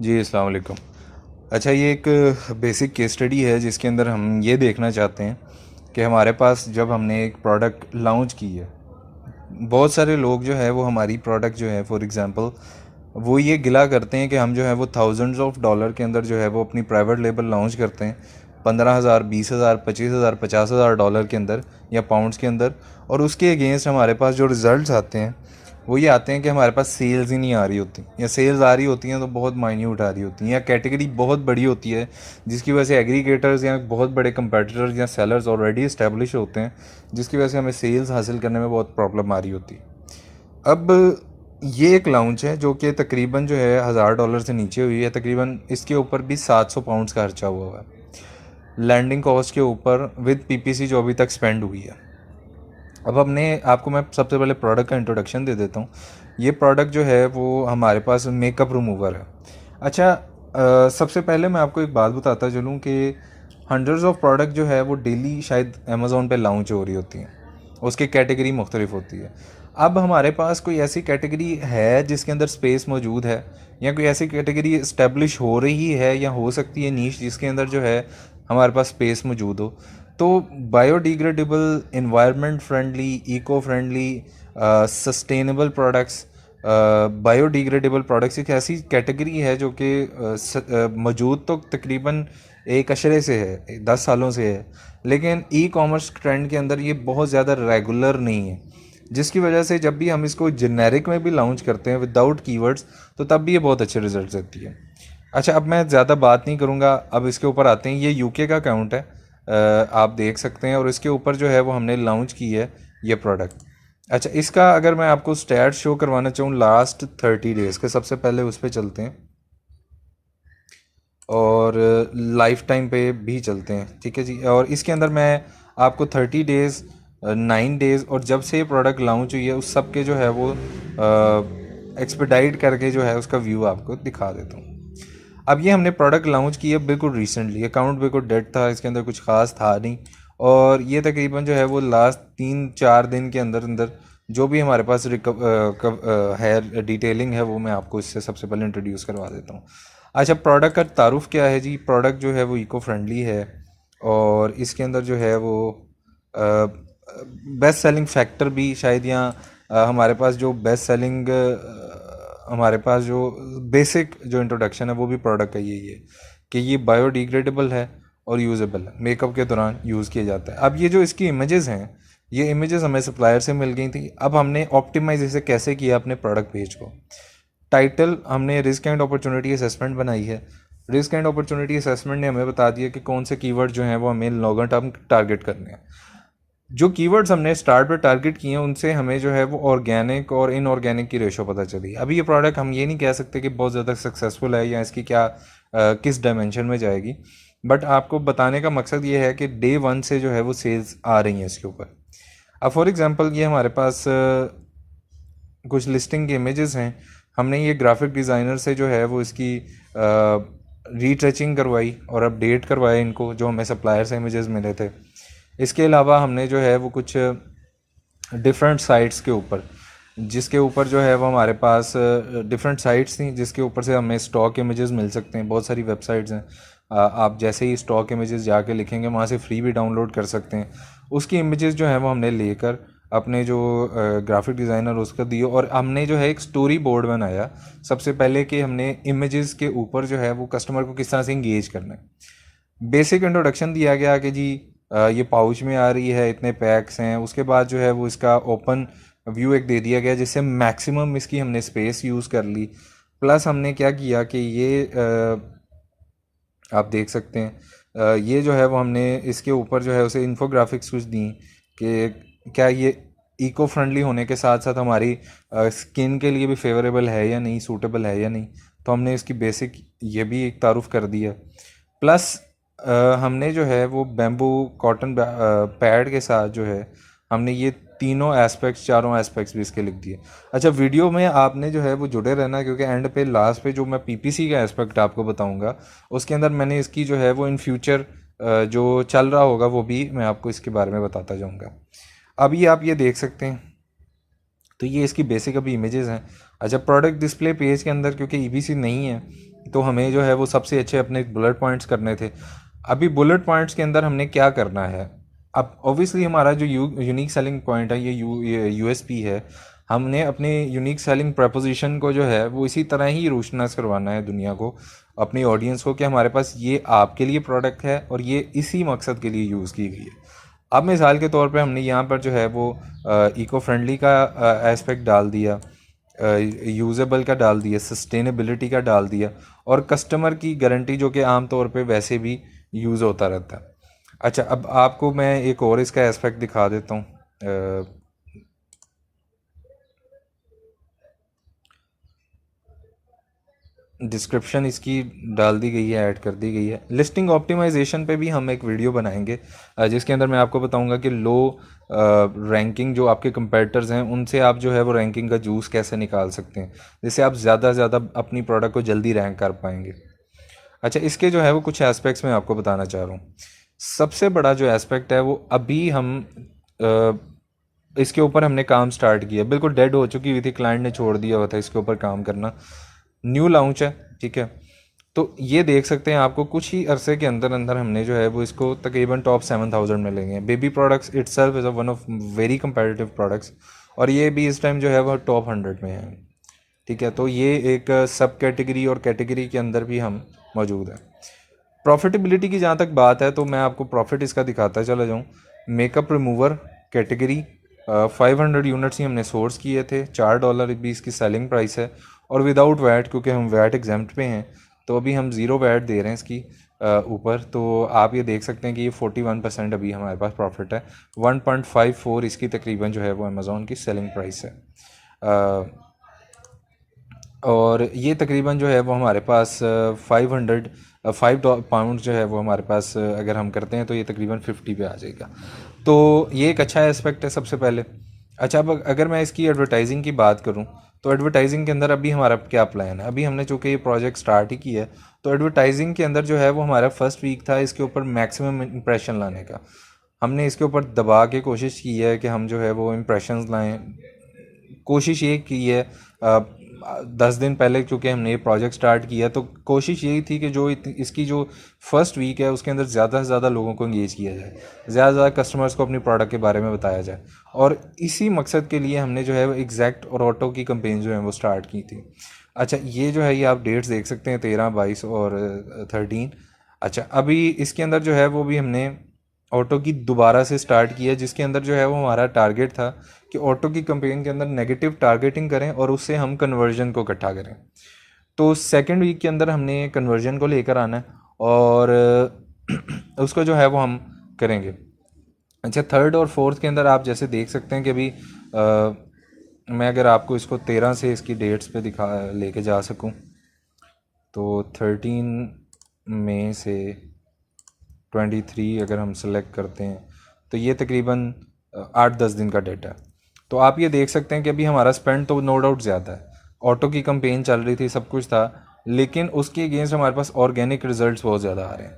जी, अस्सलाम वालेकुम। अच्छा, ये एक बेसिक केस स्टडी है जिसके अंदर हम ये देखना चाहते हैं कि हमारे पास जब हमने एक प्रोडक्ट लॉन्च की है, बहुत सारे लोग जो है वो हमारी प्रोडक्ट जो है फॉर एग्ज़ाम्पल वो ये गिला करते हैं कि हम जो है वो थाउजेंड्स ऑफ डॉलर के अंदर जो है वो अपनी प्राइवेट लेबल लॉन्च करते हैं, 15,000, 20,000, 25,000, 50,000 डॉलर के अंदर या पाउंड्स के अंदर। और उसके अगेंस्ट हमारे पास जो रिज़ल्ट्स आते हैं वो ये आते हैं कि हमारे पास सेल्स ही नहीं आ रही होती, या सेल्स आ रही होती हैं तो बहुत माइन्यूट आ रही होती हैं, या कैटेगरी बहुत बड़ी होती है जिसकी वजह से एग्रीगेटर्स या बहुत बड़े कंपेटिटर्स या सेलर्स ऑलरेडी इस्टेब्लिश होते हैं, जिसकी वजह से हमें सेल्स हासिल करने में बहुत प्रॉब्लम आ रही होती है। अब ये एक लाउंज है जो कि तकरीबन जो है $1,000 से नीचे हुई है, तकरीबन इसके ऊपर भी 700 पाउंड्स का खर्चा हुआ है लैंडिंग कॉस्ट के ऊपर विद पीपीसी जो अभी तक स्पेंड हुई है। अब हमने आपको मैं सबसे पहले प्रोडक्ट का इंट्रोडक्शन दे देता हूँ। ये प्रोडक्ट जो है वो हमारे पास मेकअप रिमूवर है। अच्छा, सबसे पहले मैं आपको एक बात बताता चलूँ कि हंड्रेड्स ऑफ प्रोडक्ट जो है वो डेली शायद अमेज़ोन पे लॉन्च हो रही होती हैं, उसकी कैटेगरी मुख्तलिफ होती है। अब हमारे पास कोई ऐसी कैटेगरी है जिसके अंदर स्पेस मौजूद है, या कोई ऐसी कैटेगरी इस्टेब्लिश हो रही है या हो सकती है नीश जिसके अंदर जो है हमारे पास स्पेस मौजूद हो। तो biodegradable, environment friendly, eco friendly, sustainable products, biodegradable products एक ऐसी कैटेगरी है जो कि मौजूद तो तकरीबन एक अशरे से है, 10 सालों से है, लेकिन ई कॉमर्स ट्रेंड के अंदर ये बहुत ज़्यादा रेगुलर नहीं है, जिसकी वजह से जब भी हम इसको जेनेरिक में भी लॉन्च करते हैं विदाउट कीवर्ड्स तो तब भी ये बहुत अच्छे रिजल्ट देती है। अच्छा, अब मैं ज़्यादा बात नहीं करूँगा, अब इसके ऊपर आते हैं। ये यूके का अकाउंट है, आप देख सकते हैं, और इसके ऊपर जो है वो हमने लॉन्च की है ये प्रोडक्ट। अच्छा, इसका अगर मैं आपको स्टैट शो करवाना चाहूँ लास्ट 30 डेज़ के, सबसे पहले उस पर चलते हैं और लाइफ टाइम पे भी चलते हैं, ठीक है जी। और इसके अंदर मैं आपको 30 डेज़, 9 डेज़ और जब से ये प्रोडक्ट लॉन्च हुई है उस सब के जो है वो एक्सपेडाइट करके जो है उसका व्यू आपको दिखा देता हूँ। अब ये हमने प्रोडक्ट लॉन्च किया बिल्कुल रिसेंटली, अकाउंट बिल्कुल डेड था, इसके अंदर कुछ खास था नहीं, और ये तकरीबन जो है वो लास्ट 3-4 दिन के अंदर अंदर जो भी हमारे पास है डिटेलिंग है वो मैं आपको इससे सबसे पहले इंट्रोड्यूस करवा देता हूँ। अच्छा, प्रोडक्ट का तारुफ क्या है जी। प्रोडक्ट जो है वो इको फ्रेंडली है, और इसके अंदर जो है वो बेस्ट सेलिंग फैक्टर भी शायद, या हमारे पास जो बेस्ट सेलिंग हमारे पास जो बेसिक जो इंट्रोडक्शन है वो भी प्रोडक्ट का यही है कि ये बायोडिग्रेडेबल है और यूजेबल है, मेकअप के दौरान यूज़ किया जाता है। अब ये जो इसकी इमेजेस हैं, ये इमेजेस हमें सप्लायर से मिल गई थी। अब हमने ऑप्टिमाइज इसे कैसे किया अपने प्रोडक्ट पेज को। टाइटल हमने रिस्क एंड अपॉर्चुनिटी असेसमेंट बनाई है। रिस्क एंड अपॉर्चुनिटी असेसमेंट ने हमें बता दिया कि कौन से कीवर्ड जो हैं वो हमें लॉन्गर टर्म टारगेट करने हैं। जो कीवर्ड्स हमने स्टार्ट पर टारगेट किए हैं उनसे हमें जो है वो ऑर्गेनिक और इनऑर्गेनिक की रेशो पता चली। अभी ये प्रोडक्ट हम ये नहीं कह सकते कि बहुत ज़्यादा सक्सेसफुल है या इसकी क्या किस डायमेंशन में जाएगी, बट आपको बताने का मकसद ये है कि डे 1 से जो है वो सेल्स आ रही हैं इसके ऊपर। अब फॉर एग्जांपल ये हमारे पास कुछ लिस्टिंग के इमेजेस हैं। हमने ये ग्राफिक डिज़ाइनर से जो है वो इसकी रीटचिंग करवाई और अपडेट करवाया इनको, जो हमें सप्लायर से इमेजेस मिले थे। इसके अलावा हमने जो है वो कुछ डिफरेंट साइट्स के ऊपर, जिसके ऊपर जो है वो हमारे पास डिफरेंट साइट्स थी जिसके ऊपर से हमें स्टॉक इमेजेस मिल सकते हैं। बहुत सारी वेबसाइट्स हैं, आप जैसे ही स्टॉक इमेजेस जाके लिखेंगे वहाँ से फ्री भी डाउनलोड कर सकते हैं। उसकी इमेजेस जो है वो हमने लेकर अपने जो ग्राफिक डिज़ाइनर उसका दिए, और हमने जो है एक स्टोरी बोर्ड बनाया सबसे पहले कि हमने इमेजेस के ऊपर जो है वो कस्टमर को किस तरह से इंगेज करना है। बेसिक इंट्रोडक्शन दिया गया कि जी ये पाउच में आ रही है, इतने पैक्स हैं। उसके बाद जो है वो इसका ओपन व्यू एक दे दिया गया जिससे मैक्सिमम इसकी हमने स्पेस यूज़ कर ली। प्लस हमने क्या किया कि ये आप देख सकते हैं, ये जो है वो हमने इसके ऊपर जो है उसे इन्फोग्राफिक्स कुछ दी कि क्या ये इको फ्रेंडली होने के साथ साथ हमारी स्किन के लिए भी फेवरेबल है या नहीं, सूटेबल है या नहीं। तो हमने इसकी बेसिक ये भी एक तारुफ कर दिया। प्लस हमने जो है वो बैम्बू कॉटन पैड के साथ जो है हमने ये तीनों एस्पेक्ट्स, चारों एस्पेक्ट्स भी इसके लिख दिए। अच्छा, वीडियो में आपने जो है वो जुड़े रहना, क्योंकि एंड पे लास्ट पे जो मैं पीपीसी का एस्पेक्ट आपको बताऊंगा उसके अंदर मैंने इसकी जो है वो इन फ्यूचर जो चल रहा होगा वो भी मैं आपको इसके बारे में बताता जाऊंगा। अभी आप ये देख सकते हैं, तो ये इसकी बेसिक अभी इमेजेस हैं। अच्छा, प्रोडक्ट डिस्प्ले पेज के अंदर क्योंकि ईबीसी नहीं है तो हमें जो है वो सबसे अच्छे अपने बुलेट पॉइंट्स करने थे। अभी बुलेट पॉइंट्स के अंदर हमने क्या करना है, अब ऑब्वियसली हमारा जो यूनिक सेलिंग पॉइंट है, ये यूएसपी है। हमने अपने यूनिक सेलिंग प्रपोजिशन को जो है वो इसी तरह ही रोशनास करवाना है दुनिया को, अपनी ऑडियंस को, कि हमारे पास ये आपके लिए प्रोडक्ट है और ये इसी मकसद के लिए यूज़ की गई है। अब मिसाल के तौर पे हमने यहाँ पर जो है वो इको फ्रेंडली का एस्पेक्ट डाल दिया, यूजेबल का डाल दिया, सस्टेनेबिलिटी का डाल दिया, और कस्टमर की गारंटी जो कि आम तौर पे वैसे भी यूज़ होता रहता है। अच्छा, अब आपको मैं एक और इसका एस्पेक्ट दिखा देता हूँ। डिस्क्रिप्शन इसकी डाल दी गई है, ऐड कर दी गई है। लिस्टिंग ऑप्टिमाइजेशन पे भी हम एक वीडियो बनाएंगे जिसके अंदर मैं आपको बताऊंगा कि लो रैंकिंग जो आपके कंपेटिटर्स हैं उनसे आप जो है वो रैंकिंग का जूस कैसे निकाल सकते हैं, जिससे आप ज़्यादा से ज़्यादा अपनी प्रोडक्ट को जल्दी रैंक कर पाएंगे। अच्छा, इसके जो है वो कुछ एस्पेक्ट्स मैं आपको बताना चाह रहा हूँ। सबसे बड़ा जो एस्पेक्ट है वो अभी हम अ, इसके ऊपर हमने काम स्टार्ट किया, बिल्कुल डेड हो चुकी हुई थी, क्लाइंट ने छोड़ दिया हुआ था इसके ऊपर काम करना, न्यू लॉन्च है, ठीक है। तो ये देख सकते हैं आपको कुछ ही अरसे के अंदर अंदर हमने जो है वो इसको तकरीबन टॉप 7000 में लेंगे। Baby products itself is one of very competitive products, और ये भी इस टाइम जो है वो टॉप 100 में है, ठीक है। तो ये एक सब कैटेगरी और कैटेगरी के अंदर भी हम मौजूद हैं। प्रॉफिटेबिलिटी की जहाँ तक बात है तो मैं आपको प्रॉफिट इसका दिखाता चला जाऊँ। मेकअप रिमूवर कैटेगरी 500 यूनिट्स ही हमने सोर्स किए थे, $4 भी इसकी सेलिंग प्राइस है, और विदाउट वैट, क्योंकि हम वैट एग्जाम्प्ट पे हैं तो अभी हम ज़ीरो वैट दे रहे हैं इसकी ऊपर। तो आप ये देख सकते हैं कि ये 41% अभी हमारे पास प्रॉफिट है। 1.54 इसकी तकरीबन जो है वो अमेज़ॉन की सेलिंग प्राइस है। और ये तकरीबन जो है वो हमारे पास 5 पाउंड जो है वो हमारे पास अगर हम करते हैं तो ये तकरीबन 50 पे आ जाएगा। तो ये एक अच्छा एस्पेक्ट है सबसे पहले। अच्छा, अब अगर मैं इसकी एडवर्टाइजिंग की बात करूं तो एडवर्टाइजिंग के अंदर अभी हमारा क्या प्लान है। अभी हमने चूँकि ये प्रोजेक्ट स्टार्ट ही किया है, तो एडवर्टाइजिंग के अंदर जो है वो हमारा फर्स्ट वीक था इसके ऊपर मैक्सिमम इंप्रेशन लाने का। हमने इसके ऊपर दबा के कोशिश की है कि हम जो है वो इम्प्रेशंस लाएँ। कोशिश ये की है 10 दिन पहले, क्योंकि हमने ये प्रोजेक्ट स्टार्ट किया, तो कोशिश यही थी कि जो इसकी जो फर्स्ट वीक है उसके अंदर ज़्यादा से ज़्यादा लोगों को इंगेज किया जाए, ज़्यादा से ज़्यादा कस्टमर्स को अपनी प्रोडक्ट के बारे में बताया जाए। और इसी मकसद के लिए हमने जो है वो एग्जैक्ट और ऑटो की कंपेन जो है वो स्टार्ट की थी। अच्छा, ये जो है ये आप डेट्स देख सकते हैं, 13, 22 और 13। अच्छा, अभी इसके अंदर जो है वो भी हमने ऑटो की दोबारा से स्टार्ट किया, जिसके अंदर जो है वो हमारा टारगेट था कि ऑटो की कंपेन के अंदर नेगेटिव टारगेटिंग करें और उससे हम कन्वर्जन को इकट्ठा करें। तो सेकेंड वीक के अंदर हमने कन्वर्जन को लेकर आना है और उसको जो है वो हम करेंगे। अच्छा, थर्ड और फोर्थ के अंदर आप जैसे देख सकते हैं कि अभी मैं अगर आपको इसको 13 से इसकी डेट्स पे दिखा लेके जा सकूं, तो 13 मई से 23 अगर हम सेलेक्ट करते हैं तो ये तकरीबन 8-10 दिन का डेटा है। तो आप ये देख सकते हैं कि अभी हमारा स्पेंड तो नो डाउट ज़्यादा है, ऑटो की कंपेन चल रही थी, सब कुछ था, लेकिन उसके अगेंस्ट हमारे पास ऑर्गेनिक रिजल्ट्स बहुत ज़्यादा आ रहे हैं।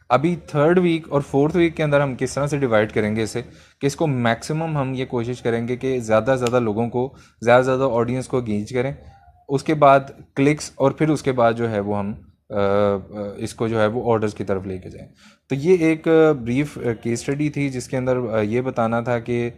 अभी थर्ड वीक और फोर्थ वीक के अंदर हम किस तरह से डिवाइड करेंगे इसे, कि इसको मैक्सिमम हम ये कोशिश करेंगे कि ज़्यादा से ज़्यादा लोगों को, ज़्यादा से ज़्यादा ऑडियंस को एंगेज करें, उसके बाद क्लिक्स, और फिर उसके बाद जो है वो हम इसको जो है वो ऑर्डर्स की तरफ लेके जाएं। तो ये एक ब्रीफ केस स्टडी थी जिसके अंदर ये बताना था कि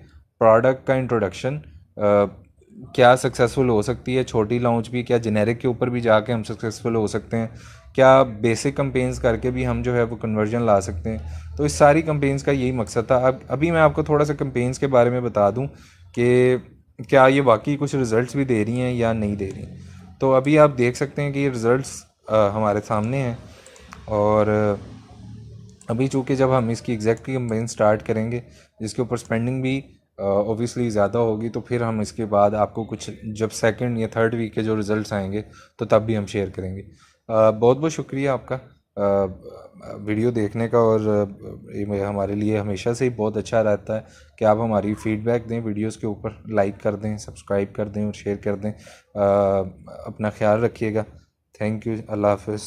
प्रोडक्ट का इंट्रोडक्शन क्या सक्सेसफुल हो सकती है, छोटी लॉन्च भी, क्या जेनेरिक के ऊपर भी जाके हम सक्सेसफुल हो सकते हैं, क्या बेसिक कंपेन्स करके भी हम जो है वो कन्वर्जन ला सकते हैं। तो इस सारी कंपेन्स का यही मकसद था। अब अभी मैं आपको थोड़ा सा कंपेन्स के बारे में बता दूं कि क्या ये वाकई कुछ रिज़ल्ट्स भी दे रही हैं या नहीं दे रही। तो अभी आप देख सकते हैं कि ये रिज़ल्ट्स हमारे सामने हैं, और अभी चूँकि जब हम इसकी एग्जैक्ट कंपेन स्टार्ट करेंगे जिसके ऊपर स्पेंडिंग भी ऑब्वियसली ज़्यादा होगी, तो फिर हम इसके बाद आपको कुछ जब सेकंड या थर्ड वीक के जो रिज़ल्ट्स आएंगे तो तब भी हम शेयर करेंगे। बहुत बहुत शुक्रिया आपका वीडियो देखने का, और ये हमारे लिए हमेशा से ही बहुत अच्छा रहता है कि आप हमारी फ़ीडबैक दें वीडियोस के ऊपर, लाइक कर दें, सब्सक्राइब कर दें और शेयर कर दें। अपना ख्याल रखिएगा। Thank you. अल्लाह हाफ़िज़।